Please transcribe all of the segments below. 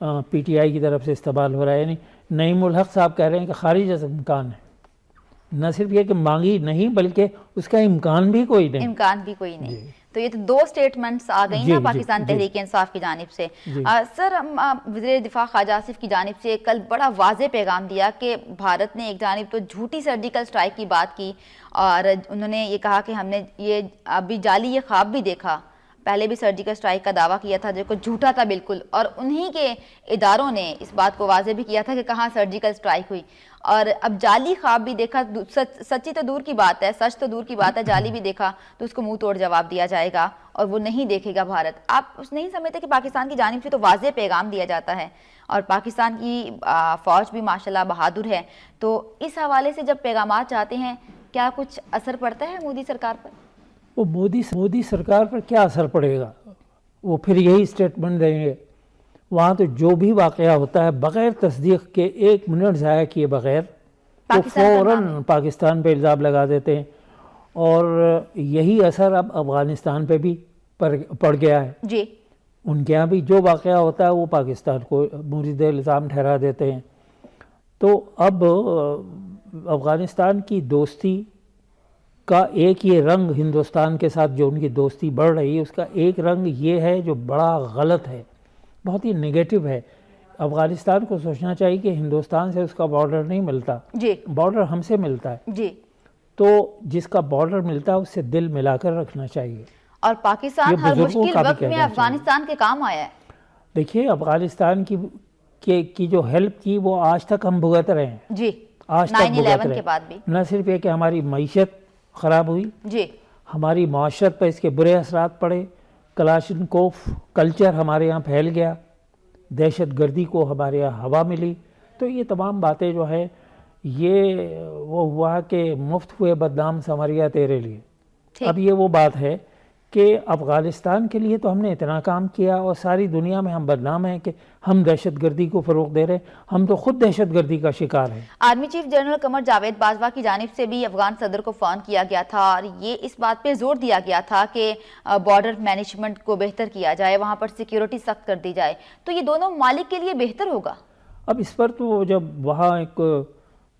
P T I کی طرف سے استعمال ہو رہا ہے. یعنی نعیم الحق صاحب کہہ رہے ہیں کہ خارج از امکان ہے. نہ صرف یہ کہ مانگی نہیں بلکہ اس کا امکان بھی کوئی نہیں. امکان بھی کوئی نہیں. تو یہ تو دو سٹیٹمنٹس آ گئی نا پاکستان تحریک انصاف کی جانب سے. سر وزیر دفاع خواجہ آصف کی جانب سے کل بڑا واضح پیغام دیا کہ بھارت نے ایک جانب تو جھوٹی سرجیکل اسٹرائک کی بات کی اور انہوں نے یہ کہا کہ ہم نے یہ ابھی جعلی یہ خواب بھی دیکھا. پہلے بھی سرجیکل اسٹرائک کا دعویٰ کیا تھا جو کہ جھوٹا تھا بالکل, اور انہی کے اداروں نے اس بات کو واضح بھی کیا تھا کہ کہاں سرجیکل اسٹرائک ہوئی. اور اب جعلی خواب بھی دیکھا, سچی تو دور کی بات ہے, سچ تو دور کی بات ہے, جعلی بھی دیکھا تو اس کو منہ توڑ جواب دیا جائے گا اور وہ نہیں دیکھے گا بھارت. آپ نہیں سمجھتے کہ پاکستان کی جانب سے تو واضح پیغام دیا جاتا ہے اور پاکستان کی فوج بھی ماشاءاللہ بہادر ہے, تو اس حوالے سے جب پیغامات جاتے ہیں کیا کچھ اثر پڑتا ہے مودی سرکار پر؟ وہ مودی سرکار پر کیا اثر پڑے گا؟ وہ پھر یہی اسٹیٹمنٹ دیں گے. وہاں تو جو بھی واقعہ ہوتا ہے بغیر تصدیق کے 1 منٹ ضائع کیے بغیر وہ فوراً پاکستان پہ الزام لگا دیتے ہیں, اور یہی اثر اب افغانستان پہ بھی پڑ گیا ہے. جی ان کے یہاں بھی جو واقعہ ہوتا ہے وہ پاکستان کو مورد الزام ٹھہرا دیتے ہیں. تو اب افغانستان کی دوستی کا ایک یہ رنگ ہندوستان کے ساتھ جو ان کی دوستی بڑھ رہی ہے اس کا ایک رنگ یہ ہے جو بڑا غلط ہے, بہت ہی نگیٹو ہے. افغانستان کو سوچنا چاہیے کہ ہندوستان سے اس کا بارڈر نہیں ملتا, جی بارڈر ہم سے ملتا ہے. جی تو جس کا بارڈر ملتا ہے اس سے دل ملا کر رکھنا چاہیے. اور پاکستان ہر مشکل وقت میں افغانستان کے کام آیا ہے. دیکھیے افغانستان کی جو ہیلپ کی وہ آج تک ہم بھگت رہے ہیں. جی آج تک 9/11 کے بعد بھی نہ صرف یہ کہ ہماری معیشت خراب ہوئی, جی ہماری معاشرت پر اس کے برے اثرات پڑے, کلاشنکوف کلچر ہمارے یہاں پھیل گیا, دہشت گردی کو ہمارے یہاں ہوا ملی. تو یہ تمام باتیں جو ہے یہ وہ ہوا کہ مفت ہوئے بدنام سنوریا تیرے لیے. اب یہ وہ بات ہے کہ افغانستان کے لیے تو ہم نے اتنا کام کیا اور ساری دنیا میں ہم بدنام ہیں کہ ہم دہشت گردی کو فروغ دے رہے ہیں. ہم تو خود دہشت گردی کا شکار ہیں. Army chief general Qamar Javed Bajwa کی جانب سے بھی افغان صدر کو فون کیا گیا تھا اور یہ اس بات پہ زور دیا گیا تھا کہ بارڈر مینجمنٹ کو بہتر کیا جائے, وہاں پر سیکیورٹی سخت کر دی جائے. تو یہ دونوں ممالک کے لیے بہتر ہوگا. اب اس پر تو جب وہاں ایک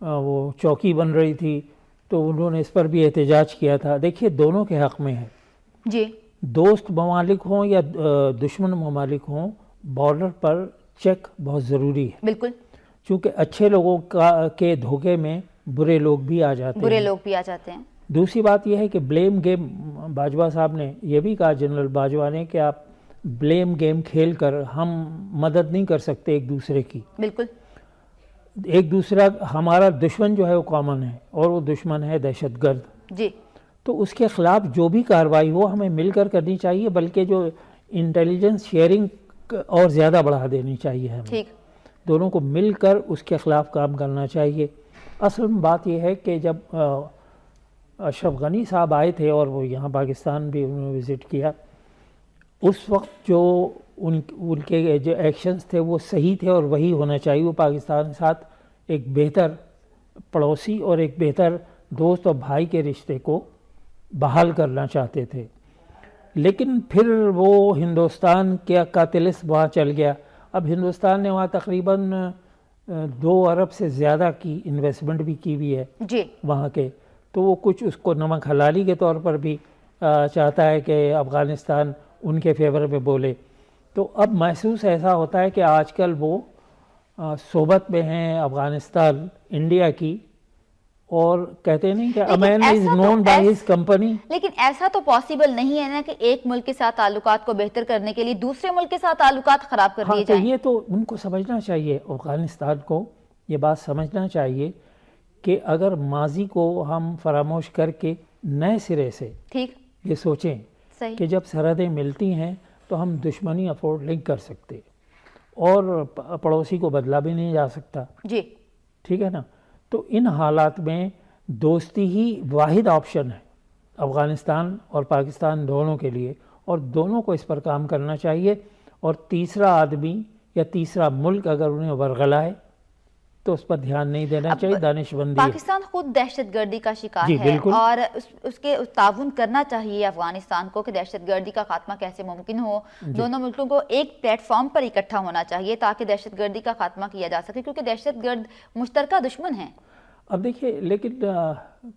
وہ چوکی بن رہی تھی تو انہوں نے اس پر بھی احتجاج کیا تھا. دیکھیے دونوں کے حق میں ہے. جی دوست ممالک ہوں یا دشمن ممالک ہوں, بارڈر پر چیک بہت ضروری ہے. بالکل, چونکہ اچھے لوگوں کے دھوکے میں برے لوگ بھی آ جاتے ہیں. دوسری بات یہ ہے کہ بلیم گیم, باجوہ صاحب نے یہ بھی کہا, جنرل باجوہ نے, کہ آپ بلیم گیم کھیل کر ہم مدد نہیں کر سکتے ایک دوسرے کی. بالکل, ایک دوسرا ہمارا دشمن جو ہے وہ کامن ہے اور وہ دشمن ہے دہشت گرد. جی تو اس کے خلاف جو بھی کارروائی ہو ہمیں مل کر کرنی چاہیے, بلکہ جو انٹیلیجنس شیئرنگ اور زیادہ بڑھا دینی چاہیے. ہمیں دونوں کو مل کر اس کے خلاف کام کرنا چاہیے. اصل بات یہ ہے کہ جب اشرف غنی صاحب آئے تھے اور وہ یہاں پاکستان بھی انہوں نے وزٹ کیا, اس وقت جو ان کے جو ایکشنز تھے وہ صحیح تھے اور وہی ہونا چاہیے. وہ پاکستان کے ساتھ ایک بہتر پڑوسی اور ایک بہتر دوست اور بھائی کے رشتے کو بحال کرنا چاہتے تھے. لیکن پھر وہ ہندوستان کا تلس وہاں چل گیا. اب ہندوستان نے وہاں تقریباً 2 ارب سے زیادہ کی انویسٹمنٹ بھی کی ہوئی ہے جی وہاں کے, تو وہ کچھ اس کو نمک حلالی کے طور پر بھی چاہتا ہے کہ افغانستان ان کے فیور میں بولے. تو اب محسوس ایسا ہوتا ہے کہ آج کل وہ صحبت میں ہیں افغانستان انڈیا کی, اور کہتے نہیں کہ امان از نون بائی ہز کمپنی. لیکن ایسا تو پاسبل نہیں ہے نا کہ ایک ملک کے ساتھ تعلقات کو بہتر کرنے کے لیے دوسرے ملک کے ساتھ تعلقات خراب کر دیے جائیں. یہ تو ان کو سمجھنا چاہیے, افغانستان کو یہ بات سمجھنا چاہیے کہ اگر ماضی کو ہم فراموش کر کے نئے سرے سے یہ سوچیں کہ جب سرحدیں ملتی ہیں تو ہم دشمنی افورڈ نہیں کر سکتے اور پڑوسی کو بدلا بھی نہیں جا سکتا. جی ٹھیک ہے نا. تو ان حالات میں دوستی ہی واحد آپشن ہے افغانستان اور پاکستان دونوں کے لیے, اور دونوں کو اس پر کام کرنا چاہیے. اور تیسرا آدمی یا تیسرا ملک اگر انہیں ورغلائے تو اس پر دھیان نہیں دینا چاہیے، دانش مندی ہے۔ پاکستان خود دہشت گردی کا شکار جی ہے بالکل، اور اس کے تعاون کرنا چاہیے افغانستان کو کہ دہشت گردی کا خاتمہ کیسے ممکن ہو۔ دونوں ملکوں کو ایک پلیٹ فارم پر اکٹھا ہونا چاہیے تاکہ دہشت گردی کا خاتمہ کیا جا سکے، کیونکہ دہشت گرد مشترکہ دشمن ہیں۔ اب دیکھیے لیکن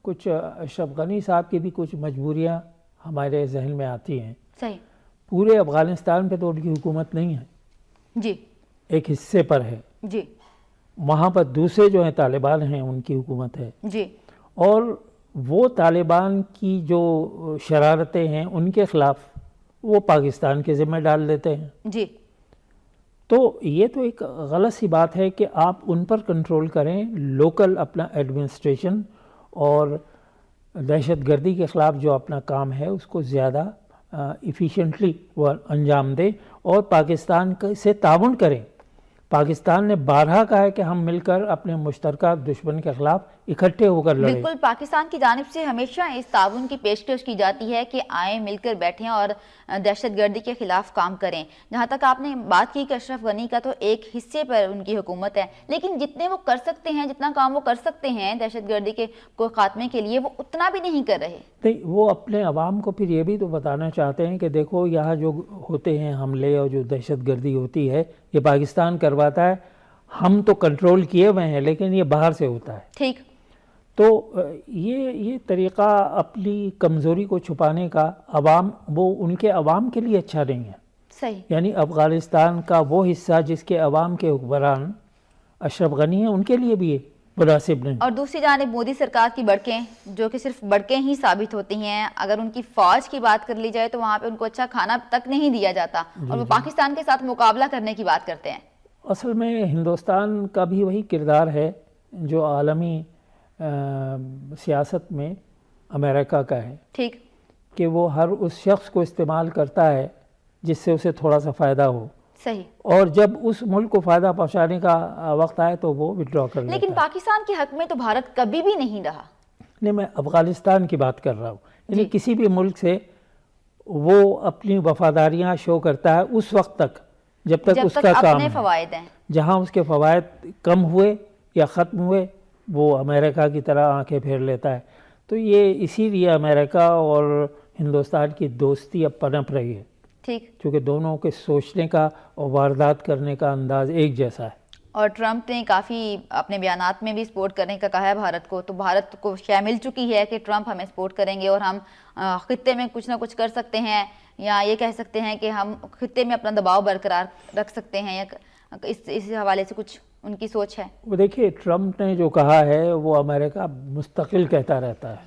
کچھ اشرف غنی صاحب کی بھی کچھ مجبوریاں ہمارے ذہن میں آتی ہیں۔ صحیح، پورے افغانستان پہ تو ان کی حکومت نہیں ہے، جی ایک حصے پر ہے، جی وہاں پر دوسرے جو ہیں طالبان ہیں ان کی حکومت ہے، جی اور وہ طالبان کی جو شرارتیں ہیں ان کے خلاف وہ پاکستان کے ذمہ ڈال دیتے ہیں۔ جی تو یہ تو ایک غلط سی بات ہے کہ آپ ان پر کنٹرول کریں، لوکل اپنا ایڈمنسٹریشن اور دہشت گردی کے خلاف جو اپنا کام ہے اس کو زیادہ ایفیشینٹلی وہ انجام دیں اور پاکستان سے تعاون کریں۔ پاکستان نے بارہا کہا ہے کہ ہم مل کر اپنے مشترکہ دشمن کے خلاف اکٹھے ہو کر لڑیں۔ بالکل، پاکستان کی جانب سے ہمیشہ اس تعاون کی پیشکش کی جاتی ہے کہ آئیں مل کر بیٹھیں اور دہشت گردی کے خلاف کام کریں۔ جہاں تک آپ نے بات کی کہ اشرف غنی کا تو ایک حصے پر ان کی حکومت ہے، لیکن جتنے وہ کر سکتے ہیں، جتنا کام وہ کر سکتے ہیں دہشت گردی کے کو خاتمے کے لیے، وہ اتنا بھی نہیں کر رہے۔ نہیں، وہ اپنے عوام کو پھر یہ بھی تو بتانا چاہتے ہیں کہ دیکھو یہاں جو ہوتے ہیں حملے اور جو دہشت گردی ہوتی ہے یہ پاکستان کرواتا ہے، ہم تو کنٹرول کیے ہوئے ہیں لیکن یہ باہر سے ہوتا ہے۔ ٹھیک، تو یہ طریقہ اپنی کمزوری کو چھپانے کا عوام، وہ ان کے عوام کے لیے اچھا نہیں ہے۔ صحیح، یعنی افغانستان کا وہ حصہ جس کے عوام کے حکمران اشرف غنی ہیں ان کے لیے بھی مناسب نہیں۔ اور دوسری جانب مودی سرکار کی بڑکیں جو کہ صرف بڑکیں ہی ثابت ہوتی ہیں، اگر ان کی فوج کی بات کر لی جائے تو وہاں پہ ان کو اچھا کھانا تک نہیں دیا جاتا اور وہ پاکستان کے ساتھ مقابلہ کرنے کی بات کرتے ہیں۔ اصل میں ہندوستان کا بھی وہی کردار ہے جو عالمی سیاست میں امریکہ کا ہے، ٹھیک، کہ وہ ہر اس شخص کو استعمال کرتا ہے جس سے اسے تھوڑا سا فائدہ ہو، صحیح، اور جب اس ملک کو فائدہ پہنچانے کا وقت آئے تو وہ وڈرا کر لیتا لیکن ہے۔ پاکستان کے حق میں تو بھارت کبھی بھی نہیں رہا۔ نہیں، میں افغانستان کی بات کر رہا ہوں، یعنی کسی بھی ملک سے وہ اپنی وفاداریاں شو کرتا ہے اس وقت تک جب تک اس کا کام اپنے ہے۔ فوائد ہیں۔ جہاں اس کے فوائد کم ہوئے یا ختم ہوئے وہ امریکہ کی طرح آنکھیں پھیر لیتا ہے۔ تو یہ اسی لیے امریکہ اور ہندوستان کی دوستی اب پنپ رہی ہے، ٹھیک، کیونکہ دونوں کے سوچنے کا اور واردات کرنے کا انداز ایک جیسا ہے۔ اور ٹرمپ نے کافی اپنے بیانات میں بھی سپورٹ کرنے کا کہا ہے بھارت کو، تو بھارت کو شے مل چکی ہے کہ ٹرمپ ہمیں سپورٹ کریں گے اور ہم خطے میں کچھ نہ کچھ کر سکتے ہیں، یا یہ کہہ سکتے ہیں کہ ہم خطے میں اپنا دباؤ برقرار رکھ سکتے ہیں، یا اس حوالے سے کچھ ان کی سوچ ہے۔ وہ دیکھیے ٹرمپ نے جو کہا ہے وہ امریکہ مستقل کہتا رہتا ہے،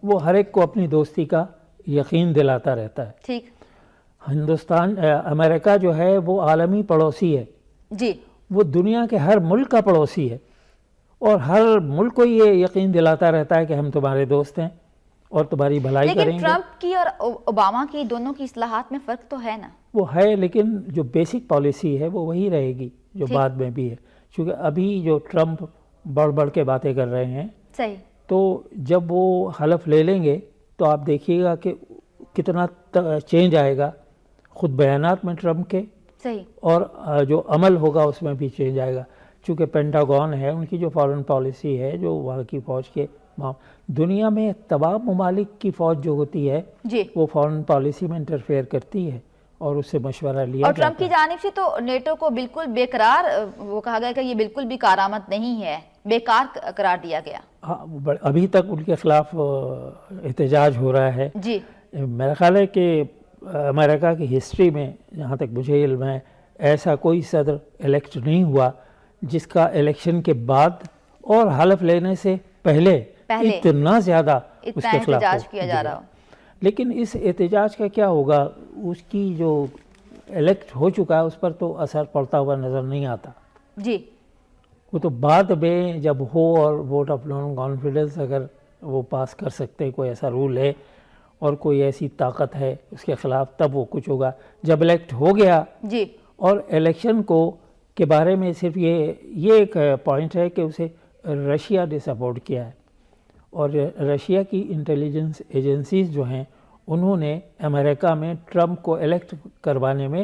وہ ہر ایک کو اپنی دوستی کا یقین دلاتا رہتا ہے۔ ٹھیک، امریکہ جو ہے وہ عالمی پڑوسی ہے، جی، وہ دنیا کے ہر ملک کا پڑوسی ہے، اور ہر ملک کو یہ یقین دلاتا رہتا ہے کہ ہم تمہارے دوست ہیں اور تمہاری بھلائی کریں لیکن گے۔ ٹرمپ کی اور اوباما کی دونوں کی اصلاحات میں فرق تو ہے نا۔ وہ ہے، لیکن جو بیسک پالیسی ہے وہ وہی رہے گی جو بعد میں بھی ہے، کیونکہ ابھی جو ٹرمپ بڑھ بڑھ کے باتیں کر رہے ہیں، صحیح، تو جب وہ حلف لے لیں گے تو آپ دیکھیے گا کہ کتنا چینج آئے گا خود بیانات میں ٹرمپ کے، صحیح، اور جو عمل ہوگا اس میں بھی چینج آئے گا، چونکہ پینٹاگون ہے ان کی جو فارن پالیسی ہے، جو وہاں کی فوج کے دنیا میں تمام ممالک کی فوج جو ہوتی ہے جی، وہ فارن پالیسی میں انٹرفیئر کرتی ہے اور اس سے مشورہ لیا اور جاتا ٹرمپ کی جانب سے تو نیٹو کو بالکل بیقرار وہ کہا گیا کہ یہ بالکل بھی کارآمد نہیں ہے، بیکار قرار دیا گیا۔ ہاں، ابھی تک ان کے خلاف احتجاج ہو رہا ہے۔ جی، میرا خیال ہے کہ امریکہ کی ہسٹری میں جہاں تک مجھے علم ہے ایسا کوئی صدر الیکٹ نہیں ہوا جس کا الیکشن کے بعد اور حلف لینے سے پہلے اتنا زیادہ اس کے خلاف احتجاج کیا جا رہا ہو۔ لیکن اس احتجاج کا کیا ہوگا، اس کی جو الیکٹ ہو چکا ہے اس پر تو اثر پڑتا ہوا نظر نہیں آتا۔ جی، وہ تو بعد میں جب ہو اور ووٹ آف نو کانفیڈنس اگر وہ پاس کر سکتے، کوئی ایسا رول ہے اور کوئی ایسی طاقت ہے اس کے خلاف، تب وہ کچھ ہوگا۔ جب الیکٹ ہو گیا، جی، اور الیکشن کو کے بارے میں صرف یہ ایک پوائنٹ ہے کہ اسے رشیا نے سپورٹ کیا ہے، اور رشیا کی انٹیلیجنس ایجنسیز جو ہیں انہوں نے امریکہ میں ٹرمپ کو الیکٹ کروانے میں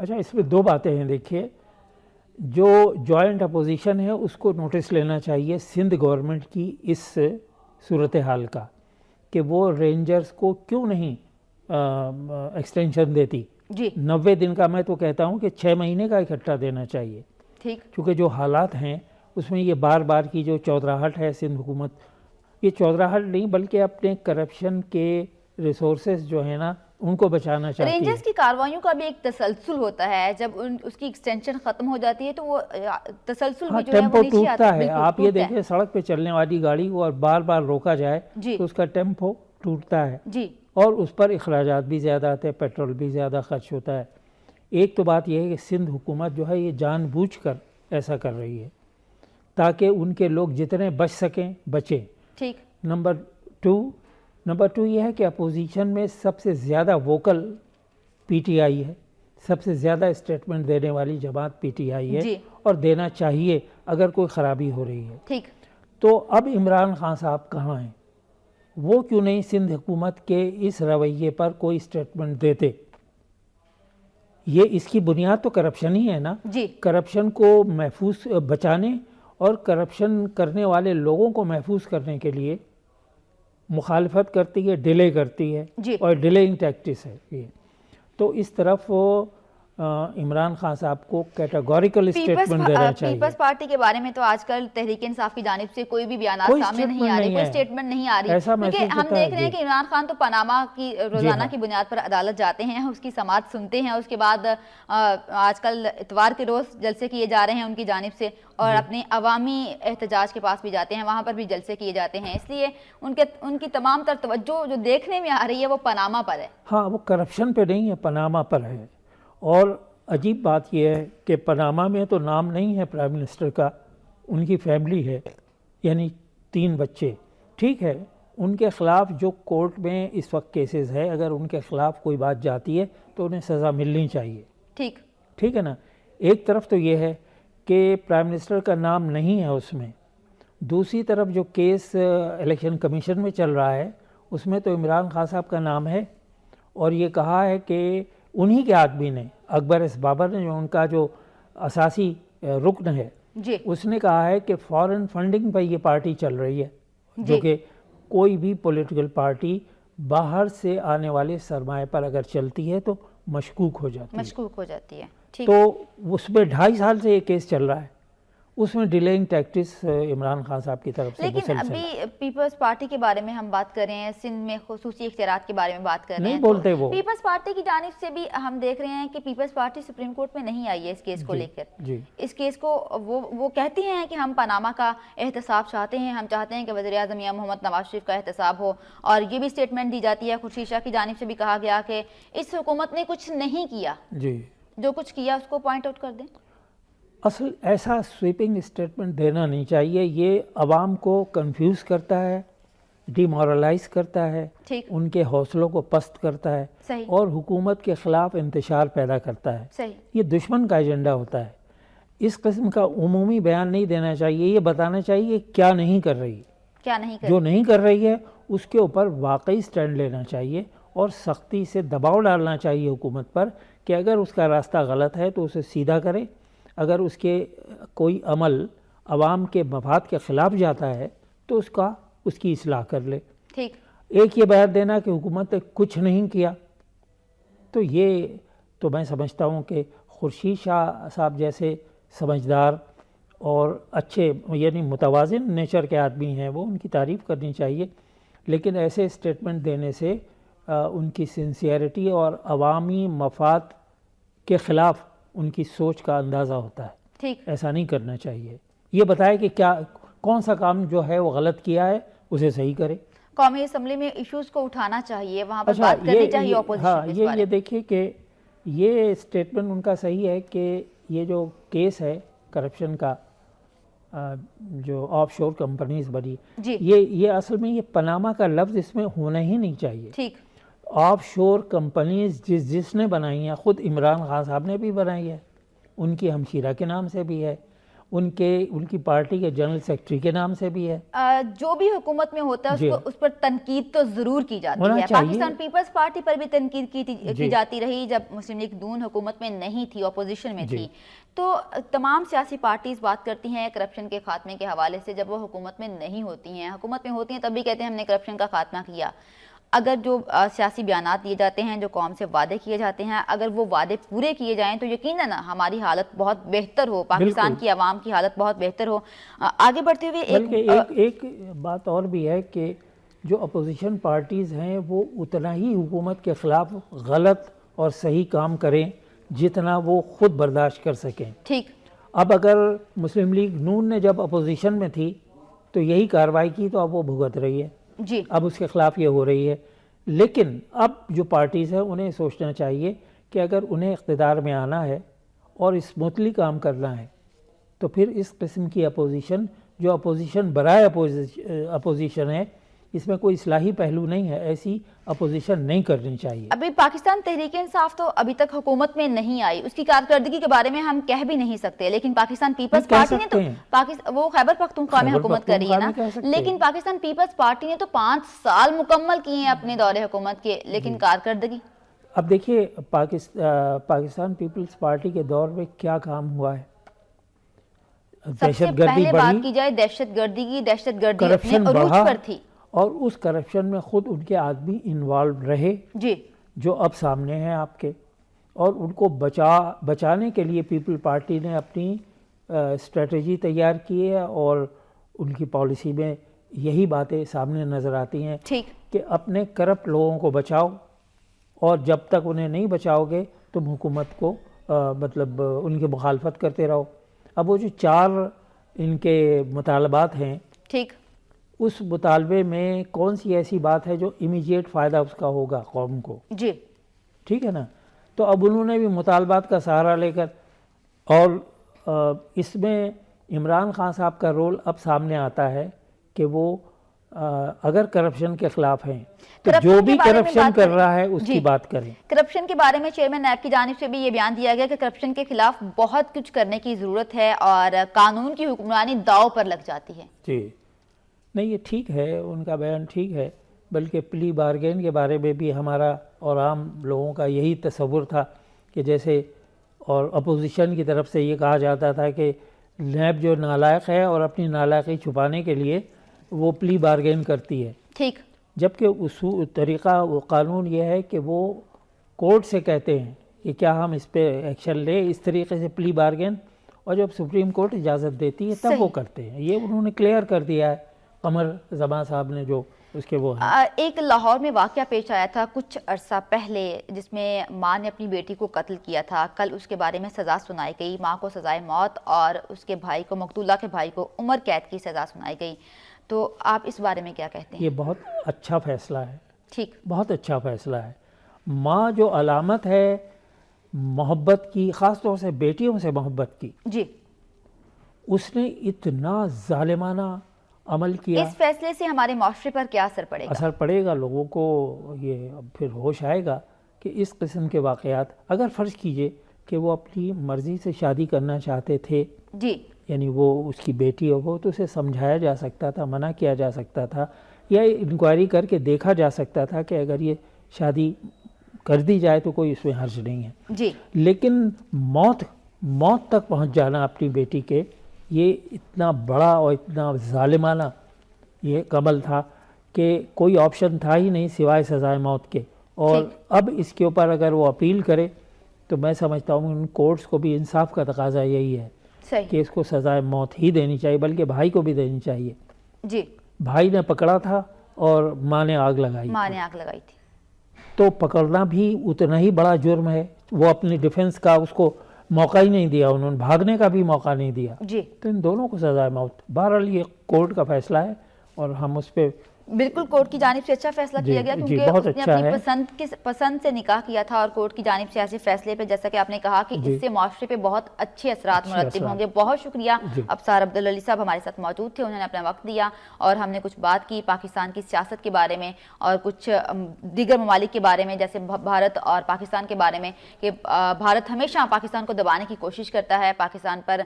اچھا اس میں دو باتیں ہیں. دیکھیے جو جوائنٹ اپوزیشن ہے اس کو نوٹس لینا چاہیے سندھ گورنمنٹ کی اس صورتحال کا کہ وہ رینجرز کو کیوں نہیں ایکسٹینشن دیتی. جی 90 دن کا میں تو کہتا ہوں کہ 6 مہینے کا اکٹھا دینا چاہیے. ٹھیک. کیونکہ جو حالات ہیں اس میں یہ بار بار کی جو چودراہٹ ہے سندھ حکومت، یہ چودراہٹ نہیں بلکہ اپنے کرپشن کے ریسورسز جو ہیں نا ان کو بچانا چاہتی ہے. رینجرز کی کارروائیوں کا بھی ایک تسلسل ہوتا ہے، جب اس کی ایکسٹینشن ختم ہو جاتی ہے تو وہ تسلسل بھی جو ہے ٹیمپو وہ نیچے ٹوٹتا ہے. بالکل آپ یہ ٹوٹتا ہے. دیکھیں سڑک پہ چلنے والی گاڑی کو اور بار بار روکا جائے جی تو اس کا ٹیمپو ٹوٹتا ہے جی اور اس پر اخراجات بھی زیادہ آتے ہیں، پیٹرول بھی زیادہ خرچ ہوتا ہے. ایک تو بات یہ ہے کہ سندھ حکومت جو ہے یہ جان بوجھ کر ایسا کر رہی ہے تاکہ ان کے لوگ جتنے بچ سکیں بچیں. ٹھیک. نمبر ٹو یہ ہے کہ اپوزیشن میں سب سے زیادہ ووکل پی ٹی آئی ہے، سب سے زیادہ اسٹیٹمنٹ دینے والی جماعت پی ٹی آئی ہے جی اور دینا چاہیے اگر کوئی خرابی ہو رہی ہے. ٹھیک. تو اب عمران خان صاحب کہاں ہیں؟ وہ کیوں نہیں سندھ حکومت کے اس رویے پر کوئی اسٹیٹمنٹ دیتے؟ یہ اس کی بنیاد تو کرپشن ہی ہے نا. جی کرپشن کو محفوظ بچانے اور کرپشن کرنے والے لوگوں کو محفوظ کرنے کے لیے مخالفت کرتی ہے، ڈیلے کرتی ہے جی اور ڈیلیئنگ ٹیکٹس ہے یہ. تو اس طرف عمران خان صاحب کو کیٹاگوریکل اسٹیٹمنٹ دینا چاہیے. پیپلز پارٹی کے بارے میں تو آج کل تحریک انصاف کی جانب سے کوئی بھی بیانات کوئی سامنے نہیں statement آ رہے، نہیں کوئی ہے. اسٹیٹمنٹ نہیں آ رہی، ایسا کیونکہ محسوس ہم ہوتا ہے. دیکھ رہے ہیں کہ عمران خان تو پاناما کی روزانہ کی بنیاد پر عدالت جاتے ہیں، اس کی سماعت سنتے ہیں، اس کے بعد آج کل اتوار کے روز جلسے کیے جا رہے ہیں ان کی جانب سے، اور اپنے عوامی احتجاج کے پاس بھی جاتے ہیں، وہاں پر بھی جلسے کیے جاتے ہیں. اس لیے ان کی تمام تر توجہ جو دیکھنے میں آ رہی ہے وہ پاناما پر ہے. ہاں وہ کرپشن پہ نہیں ہے، پاناما پر ہے. اور عجیب بات یہ ہے کہ پاناما میں تو نام نہیں ہے پرائم منسٹر کا، ان کی فیملی ہے، یعنی 3 بچے. ٹھیک ہے ان کے خلاف جو کورٹ میں اس وقت کیسز ہے، اگر ان کے خلاف کوئی بات جاتی ہے تو انہیں سزا ملنی چاہیے. ٹھیک ہے نا. ایک طرف تو یہ ہے کہ پرائم منسٹر کا نام نہیں ہے اس میں، دوسری طرف جو کیس الیکشن کمیشن میں چل رہا ہے اس میں تو عمران خان صاحب کا نام ہے. اور یہ کہا ہے کہ انہی کے آدمی نے، اکبر ایس بابر نے، جو ان کا جو اساسی رکن ہے، جی اس نے کہا ہے کہ فارن فنڈنگ پہ یہ پارٹی چل رہی ہے، جو کہ کوئی بھی پولیٹیکل پارٹی باہر سے آنے والے سرمایہ پر اگر چلتی ہے تو مشکوک ہو جاتی ہے. تو اس میں 2.5 سال سے یہ کیس چل رہا ہے، اس میں ڈیلیئنگ ٹیکٹس عمران خان صاحب کی طرف سے لیکن ابھی پیپلز پارٹی کے بارے میں ہم بات کر رہے ہیں، سندھ میں خصوصی اختیارات کے بارے میں بات کر رہے ہیں، نہیں بولتے وہ. پیپلز پارٹی کی جانب سے بھی ہم دیکھ رہے ہیں کہ پیپلز پارٹی سپریم کورٹ میں نہیں آئی ہے اس کیس کو لے کر. اس کیس کو وہ کہتے ہیں کہ ہم پاناما کا احتساب چاہتے ہیں، ہم چاہتے ہیں کہ وزیر اعظم محمد نواز شریف کا احتساب ہو. اور یہ بھی اسٹیٹمنٹ دی جاتی ہے، خورشید شاہ کی جانب سے بھی کہا گیا کہ اس حکومت نے کچھ نہیں کیا، جو کچھ کیا اس کو پوائنٹ آؤٹ کر دیں. اصل ایسا سویپنگ اسٹیٹمنٹ دینا نہیں چاہیے، یہ عوام کو کنفیوز کرتا ہے، ڈی مورلائز کرتا ہے، ان کے حوصلوں کو پست کرتا ہے اور حکومت کے خلاف انتشار پیدا کرتا ہے. یہ دشمن کا ایجنڈا ہوتا ہے. اس قسم کا عمومی بیان نہیں دینا چاہیے، یہ بتانا چاہیے کیا نہیں کر رہی، جو نہیں کر رہی ہے اس کے اوپر واقعی سٹینڈ لینا چاہیے اور سختی سے دباؤ ڈالنا چاہیے حکومت پر کہ اگر اس کا راستہ غلط ہے تو اسے سیدھا کرے، اگر اس کے کوئی عمل عوام کے مفاد کے خلاف جاتا ہے تو اس کی اصلاح کر لے. ایک یہ بیان دینا کہ حکومت نے کچھ نہیں کیا، تو یہ تو میں سمجھتا ہوں کہ خورشید شاہ صاحب جیسے سمجھدار اور اچھے یعنی متوازن نیچر کے آدمی ہیں، وہ ان کی تعریف کرنی چاہیے. لیکن ایسے اسٹیٹمنٹ دینے سے ان کی سنسیئرٹی اور عوامی مفاد کے خلاف ان کی سوچ کا اندازہ ہوتا ہے. ایسا نہیں کرنا چاہیے. یہ بتائے کہ کون سا کام جو ہے وہ غلط کیا ہے اسے صحیح کرے. قومی اسمبلی میں ایشوز کو اٹھانا چاہیے، وہاں پر بات کرنی چاہیے اپوزیشن کے بارے. یہ دیکھیے کہ یہ اسٹیٹمنٹ ان کا صحیح ہے کہ یہ جو کیس ہے کرپشن کا، جو آف شور کمپنیز بنی، یہ اصل میں یہ پاناما کا لفظ اس میں ہونا ہی نہیں چاہیے. آف شور کمپنیز جس نے بنائی ہیں، خود عمران خان صاحب نے بھی بنائی ہے، ان کی ہمشیرہ کے نام سے بھی ہے، ان کی پارٹی کے جنرل سیکرٹری کے نام سے بھی ہے. جو بھی حکومت میں ہوتا ہے اس پر تنقید تو ضرور کی جاتی ہے. پاکستان پیپلز پارٹی پر بھی تنقید کی جاتی رہی جب مسلم لیگ نون حکومت میں نہیں تھی, اپوزیشن میں تھی. تو تمام سیاسی پارٹیز بات کرتی ہیں کرپشن کے خاتمے کے حوالے سے جب وہ حکومت میں نہیں ہوتی ہیں. حکومت میں ہوتی ہیں تب بھی کہتے ہیں ہم نے کرپشن کا خاتمہ کیا. اگر جو سیاسی بیانات دیے جاتے ہیں, جو قوم سے وعدے کیے جاتے ہیں, اگر وہ وعدے پورے کیے جائیں تو یقیناً ہماری حالت بہت بہتر ہو, پاکستان کی عوام کی حالت بہت بہتر ہو. آگے بڑھتے ہوئے ایک بات اور بھی ہے کہ جو اپوزیشن پارٹیز ہیں وہ اتنا ہی حکومت کے خلاف غلط اور صحیح کام کریں جتنا وہ خود برداشت کر سکیں. ٹھیک. اب اگر مسلم لیگ نون نے جب اپوزیشن میں تھی تو یہی کارروائی کی تو اب وہ بھگت رہی ہے. جی. اب اس کے خلاف یہ ہو رہی ہے. لیکن اب جو پارٹیز ہیں انہیں سوچنا چاہیے کہ اگر انہیں اقتدار میں آنا ہے اور اسموتھلی کام کرنا ہے تو پھر اس قسم کی اپوزیشن جو اپوزیشن برائے اپوزیشن ہے اس میں کوئی اصلاحی پہلو نہیں ہے, ایسی اپوزیشن نہیں کرنی چاہیے. ابھی پاکستان تحریک انصاف تو ابھی تک حکومت میں نہیں آئی, اس کی کارکردگی کے بارے میں ہم کہہ بھی نہیں سکتے, لیکن پاکستان پیپلز پارٹی نے تو وہ خیبر پختونخوا میں حکومت کر رہی ہے نا, لیکن پاکستان پیپلز پارٹی نے تو 5 سال مکمل کیے ہیں اپنے دور حکومت کے, لیکن کارکردگی. اب دیکھیے پاکستان پیپلز پارٹی کے دور میں کیا کام ہوا ہے. سب سے پہلے بات کی جائے دہشت گردی کی, دہشت گردی اپنے عروج پر تھی اور اس کرپشن میں خود ان کے آدمی انوالو رہے جی, جو اب سامنے ہیں آپ کے, اور ان کو بچانے کے لیے پیپل پارٹی نے اپنی اسٹریٹجی تیار کی ہے اور ان کی پالیسی میں یہی باتیں سامنے نظر آتی ہیں کہ اپنے کرپٹ لوگوں کو بچاؤ اور جب تک انہیں نہیں بچاؤ گے تم حکومت کو مطلب ان کی مخالفت کرتے رہو. اب وہ جو 4 ان کے مطالبات ہیں, ٹھیک, اس مطالبے میں کون سی ایسی بات ہے جو امیجیٹ فائدہ اس کا ہوگا قوم کو. جی, ٹھیک ہے نا. تو اب انہوں نے بھی مطالبات کا سہارا لے کر, اور اس میں عمران خان صاحب کا رول اب سامنے آتا ہے کہ وہ اگر کرپشن کے خلاف ہیں تو جو بھی کرپشن کر رہا ہے اس کی بات کریں. کرپشن کے بارے میں چیئرمین نیب کی جانب سے بھی یہ بیان دیا گیا کہ کرپشن کے خلاف بہت کچھ کرنے کی ضرورت ہے اور قانون کی حکمرانی داؤ پر لگ جاتی ہے. جی, نہیں یہ ٹھیک ہے, ان کا بیان ٹھیک ہے, بلکہ پلی بارگین کے بارے میں بھی ہمارا اور عام لوگوں کا یہی تصور تھا کہ جیسے, اور اپوزیشن کی طرف سے یہ کہا جاتا تھا کہ نیب جو نالائق ہے اور اپنی نالائقی چھپانے کے لیے وہ پلی بارگین کرتی ہے. ٹھیک. جبکہ طریقہ وہ قانون یہ ہے کہ وہ کورٹ سے کہتے ہیں کہ کیا ہم اس پہ ایکشن لیں, اس طریقے سے پلی بارگین, اور جب سپریم کورٹ اجازت دیتی ہے تب وہ کرتے ہیں. یہ انہوں نے کلیئر کر دیا ہے قمر زمان صاحب نے جو اس کے وہ ہیں. ایک لاہور میں واقعہ پیش آیا تھا کچھ عرصہ پہلے جس میں ماں نے اپنی بیٹی کو قتل کیا تھا. کل اس کے بارے میں سزا سنائی گئی, ماں کو سزائے موت اور اس کے بھائی کو, مقتولہ کے بھائی کو عمر قید کی سزا سنائی گئی. تو آپ اس بارے میں کیا کہتے ہیں؟ یہ بہت اچھا فیصلہ ہے. ٹھیک, بہت اچھا فیصلہ ہے. ماں جو علامت ہے محبت کی, خاص طور سے بیٹیوں سے محبت کی, جی, اس نے اتنا ظالمانہ عمل کیا. اس فیصلے سے ہمارے معاشرے پر کیا اثر پڑے گا؟ اثر پڑے گا, لوگوں کو یہ پھر ہوش آئے گا کہ اس قسم کے واقعات, اگر فرض کیجئے کہ وہ اپنی مرضی سے شادی کرنا چاہتے تھے, جی, یعنی وہ اس کی بیٹی ہو تو اسے سمجھایا جا سکتا تھا, منع کیا جا سکتا تھا, یا انکوائری کر کے دیکھا جا سکتا تھا کہ اگر یہ شادی کر دی جائے تو کوئی اس میں حرج نہیں ہے. جی, لیکن موت تک پہنچ جانا اپنی بیٹی کے, یہ اتنا بڑا اور اتنا ظالمانہ یہ عمل تھا کہ کوئی آپشن تھا ہی نہیں سوائے سزائے موت کے. اور اب اس کے اوپر اگر وہ اپیل کرے تو میں سمجھتا ہوں ان کورٹس کو بھی انصاف کا تقاضا یہی ہے کہ اس کو سزائے موت ہی دینی چاہیے, بلکہ بھائی کو بھی دینی چاہیے. جی, بھائی نے پکڑا تھا اور ماں نے آگ لگائی تھی, تو پکڑنا بھی اتنا ہی بڑا جرم ہے. وہ اپنی ڈیفنس کا اس کو موقع ہی نہیں دیا, انہوں نے بھاگنے کا بھی موقع نہیں دیا. جی, تو ان دونوں کو سزائے موت. بہرحال یہ کورٹ کا فیصلہ ہے اور ہم اس پہ بالکل کورٹ کی جانب سے اچھا فیصلہ کیا گیا کیونکہ بہت اس نے اچھا اپنی پسند سے نکاح کیا تھا، اور کورٹ کی جانب سے ایسے فیصلے پہ جیسا کہ آپ نے کہا کہ اس سے معاشرے پہ بہت اچھے اثرات مرتب ہوں گے۔ بہت شکریہ ابصار عبدالعلی صاحب ہمارے ساتھ موجود تھے، انہوں نے اپنا وقت دیا اور ہم نے کچھ بات کی پاکستان کی سیاست کے بارے میں اور کچھ دیگر ممالک کے بارے میں جیسے بھارت اور پاکستان کے بارے میں، کہ بھارت ہمیشہ پاکستان کو دبانے کی کوشش کرتا ہے، پاکستان پر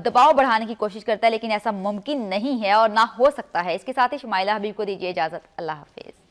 دباؤ بڑھانے کی کوشش کرتا ہے، لیکن ایسا ممکن نہیں ہے اور نہ ہو سکتا ہے۔ اس کے ساتھ ہی شمائلہ حبیب کو دیجیے اجازت، اللہ حافظ۔